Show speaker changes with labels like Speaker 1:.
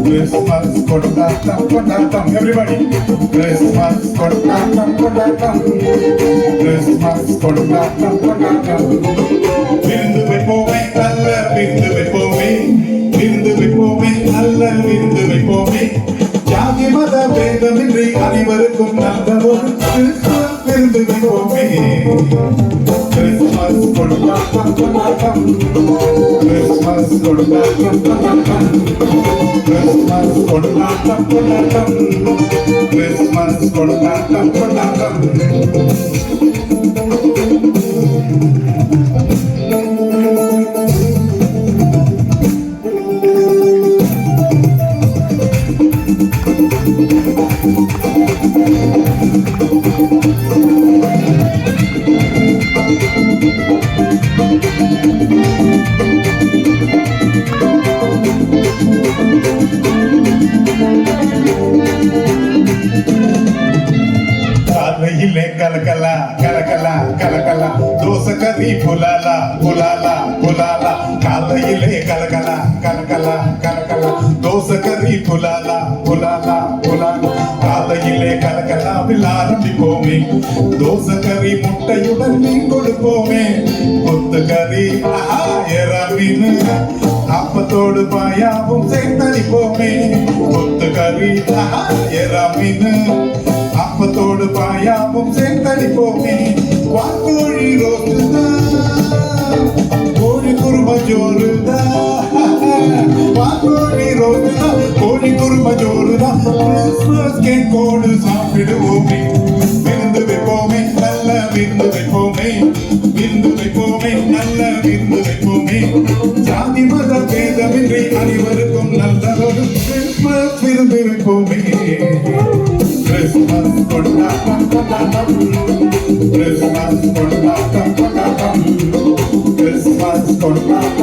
Speaker 1: Christmas கொண்டாட்டம் everybody Christmas கொண்டாட்டம் Christmas கொண்டாட்டம் விருந்து வைப்போமே நல்ல விருந்து வைப்போமே விருந்து வைப்போமே நல்ல விருந்து வைப்போமே ஜாதி மத பேதமின்றி அனைவருக்கும் நல்ல ஒரு கிறிஸ்துமஸ் விருந்து வைப்போமே Christmas கொண்டாட்டம் Christmas கொண்டாட்டம் Christmas கொண்டாட்டம் Christmas கொண்டாட்டம் காலையிலே கலக்கலா கலக்கலா கலக்கலா தோசை கறி புலாலா புலாலா புலாலா காலையிலே கலக்கலா கலக்கலா கலக்கலா தோசை கறி புலாலா புலாலா புலாலா காலையிலே கலக்கலா ஆரம்பிப்போமே தோசை கறி முட்டையுடன் மீன் கொடுப்போமே கொத்து கறி மீன் அப்பத்தோடு பாயாவும் சேர்த்தளிப்போமே கொத்து கறி மீன் அப்பத்தோடு பாயாவும் சேர்த்தளிப்போமே வாக்கோழி ரோஸ்டுதான் கோழி குருமா ஜோறுதான் வாக்கோழி ரோஸ்டுதான் கோழி குருமா ஜோறுதான் கிறிஸ்மஸ் கேக்கோடு சாப்பிடுவோமே விருந்து வைப்போமே நல்ல விருந்து வைப்போமே விருந்து வைப்போமே நல்ல விருந்து வைப்போமே ஜாதி மத பேதமின்றி அனைவருக்கும் நல்ல ஒரு கிறிஸ்மஸ் விருந்து வைப்போமே Christmas கொண்டாட்டம் Christmas கொண்டாட்டம் Christmas கொண்டாட்டம்